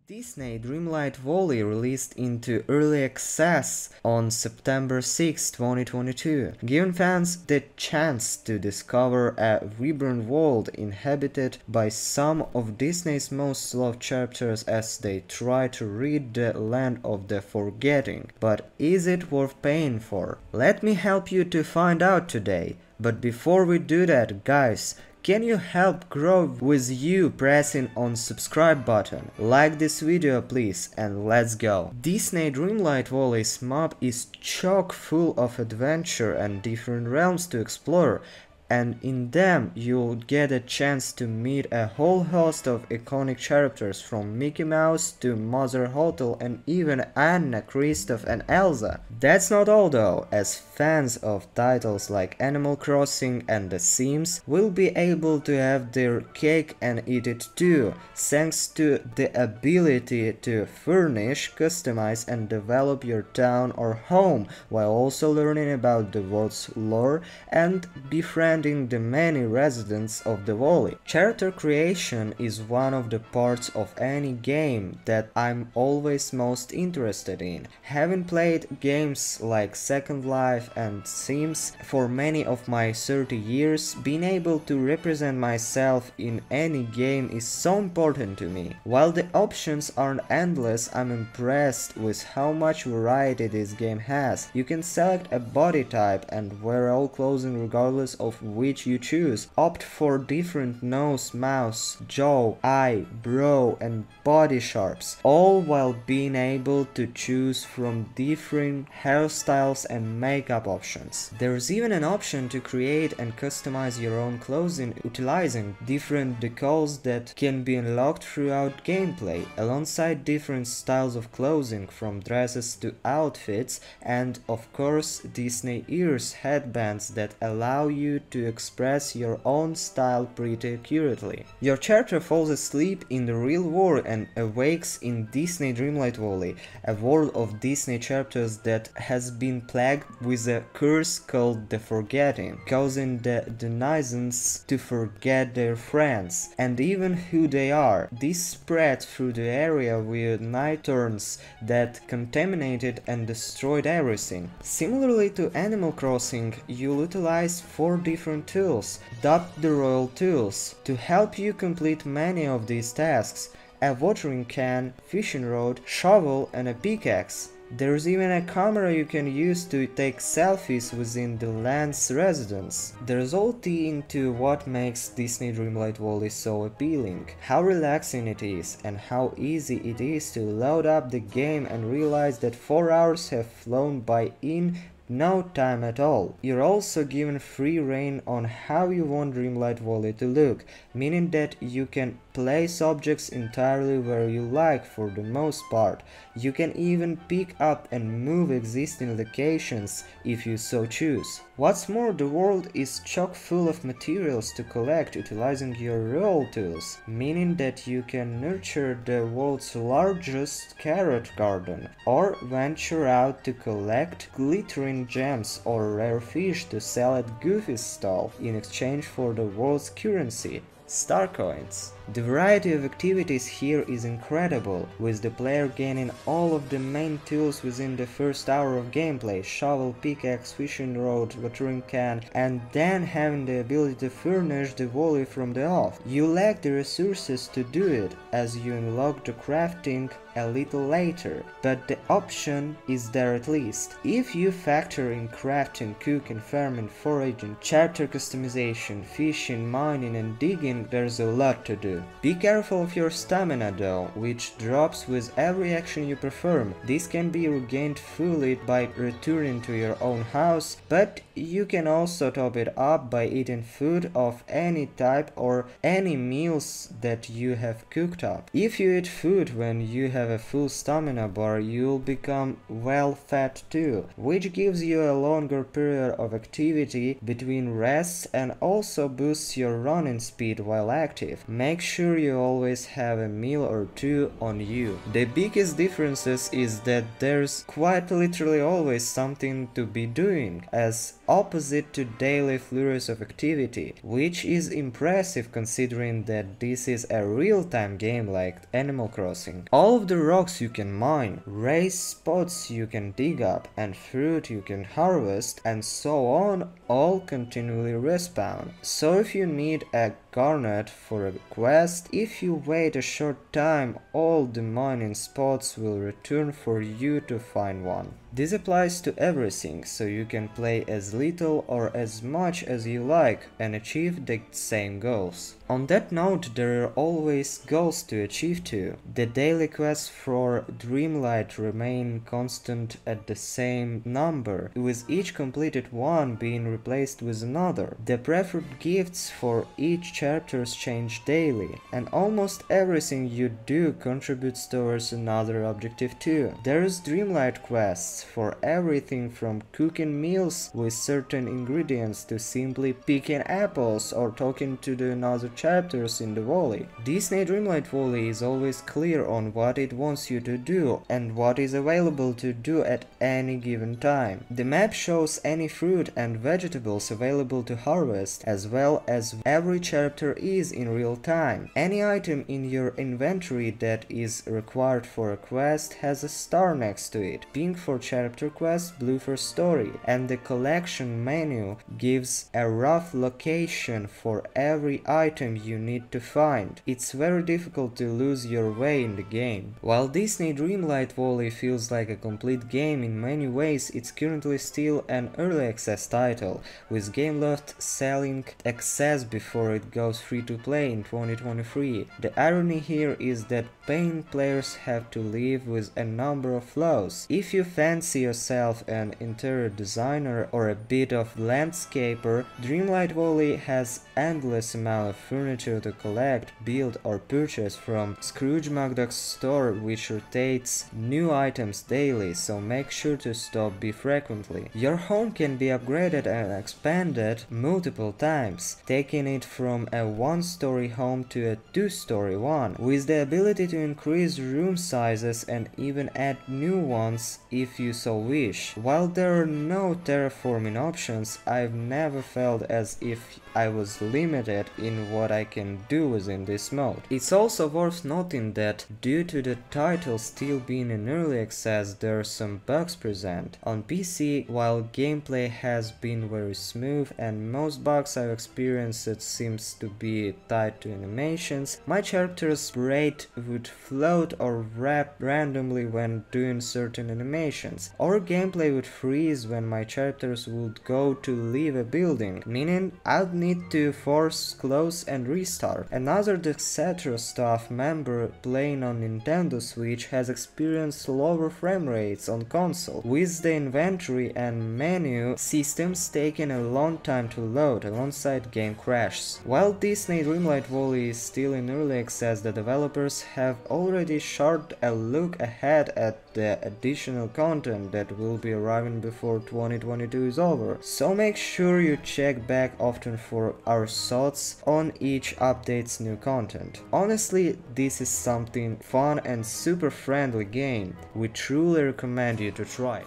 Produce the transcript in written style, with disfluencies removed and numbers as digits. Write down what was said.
Disney Dreamlight Valley released into early access on September 6, 2022, giving fans the chance to discover a vibrant world inhabited by some of Disney's most loved characters as they try to rid the land of the forgetting. But is it worth paying for? Let me help you to find out today. But before we do that, guys, can you help grow with you pressing on subscribe button? Like this video please, and let's go. Disney Dreamlight Valley's map is chock full of adventure and different realms to explore, and in them you'll get a chance to meet a whole host of iconic characters from Mickey Mouse to Mother Hotel and even Anna, Kristoff and Elsa. That's not all though, as fans of titles like Animal Crossing and The Sims will be able to have their cake and eat it too, thanks to the ability to furnish, customize and develop your town or home, while also learning about the world's lore and befriending the many residents of the valley. Character creation is one of the parts of any game that I'm always most interested in. Having played games like Second Life and Sims for many of my 30 years, being able to represent myself in any game is so important to me. While the options aren't endless, I'm impressed with how much variety this game has. You can select a body type and wear all clothing regardless of which you choose. Opt for different nose, mouth, jaw, eye, brow and body shapes, all while being able to choose from different hairstyles and makeup options. There's even an option to create and customize your own clothing utilizing different decals that can be unlocked throughout gameplay, alongside different styles of clothing from dresses to outfits, and of course Disney ears headbands that allow you to express your own style pretty accurately. Your character falls asleep in the real world and awakes in Disney Dreamlight Valley, a world of Disney characters that has been plagued with a curse called the Forgetting, causing the denizens to forget their friends and even who they are. This spread through the area with night turns that contaminated and destroyed everything. Similarly to Animal Crossing, you'll utilize 4 different tools, dubbed the Royal Tools, to help you complete many of these tasks: a watering can, fishing rod, shovel and a pickaxe. There's even a camera you can use to take selfies within the land's residents. There's all tea into what makes Disney Dreamlight Valley so appealing, how relaxing it is and how easy it is to load up the game and realize that 4 hours have flown by in no time at all. You're also given free rein on how you want Dreamlight Valley to look, meaning that you can place objects entirely where you like for the most part. You can even pick up and move existing locations if you so choose. What's more, the world is chock full of materials to collect utilizing your royal tools, meaning that you can nurture the world's largest carrot garden, or venture out to collect glittering gems or rare fish to sell at Goofy's stall in exchange for the world's currency, star coins. The variety of activities here is incredible, with the player gaining all of the main tools within the first hour of gameplay: shovel, pickaxe, fishing rod, watering can, and then having the ability to furnish the valley from the off. You lack the resources to do it, as you unlock the crafting a little later, but the option is there at least. If you factor in crafting, cooking, farming, foraging, character customization, fishing, mining and digging, there's a lot to do. Be careful of your stamina though, which drops with every action you perform. This can be regained fully by returning to your own house, but you can also top it up by eating food of any type or any meals that you have cooked up. If you eat food when you have a full stamina bar, you'll become well fed too, which gives you a longer period of activity between rests and also boosts your running speed while active. Make sure you always have a meal or two on you. The biggest differences is that there's quite literally always something to be doing, as opposite to daily flurries of activity, which is impressive considering that this is a real-time game like Animal Crossing. All of the rocks you can mine, race spots you can dig up, and fruit you can harvest, and so on, all continually respawn. So if you need a garnet for a quest, if you wait a short time, all the mining spots will return for you to find one. This applies to everything, so you can play as little or as much as you like and achieve the same goals. On that note, there are always goals to achieve too. The daily quests for Dreamlight remain constant at the same number, with each completed one being replaced with another. The preferred gifts for each chapters change daily, and almost everything you do contributes towards another objective too. There's Dreamlight quests for everything from cooking meals with certain ingredients to simply picking apples or talking to the other chapters in the valley. Disney Dreamlight Valley is always clear on what it wants you to do and what is available to do at any given time. The map shows any fruit and vegetables available to harvest, as well as every chapter is in real time. Any item in your inventory that is required for a quest has a star next to it, pink for chapter quest, blue for story, and the collection menu gives a rough location for every item you need to find. It's very difficult to lose your way in the game. While Disney Dreamlight Valley feels like a complete game in many ways, it's currently still an early access title, with Gameloft selling access before it goes free to play in 2023. The irony here is that paying players have to live with a number of flaws. If you fancy yourself an interior designer or a bit of landscaper, Dreamlight Valley has endless amount of furniture to collect, build or purchase from Scrooge McDuck's store, which rotates new items daily, so make sure to stop by frequently. Your home can be upgraded and expanded multiple times, taking it from a one-story home to a two-story one, with the ability to increase room sizes and even add new ones if you so wish. While there are no terraforming options, I've never felt as if I was limited in what I can do within this mode. It's also worth noting that due to the title still being in early access, there are some bugs present. On PC, while gameplay has been very smooth and most bugs I've experienced seems to be tied to animations, my character's braid would float or wrap randomly when doing certain animations, or gameplay would freeze when my characters would go to leave a building, meaning I'd need to force close and restart. Another Etc. staff member playing on Nintendo Switch has experienced lower frame rates on console, with the inventory and menu systems taking a long time to load alongside game crashes. While Disney Dreamlight Valley is still in early access, the developers have already shot a look ahead at the additional content that will be arriving before 2022 is over, so make sure you check back often for our thoughts on each update's new content. Honestly, this is something fun and super friendly game. We truly recommend you to try.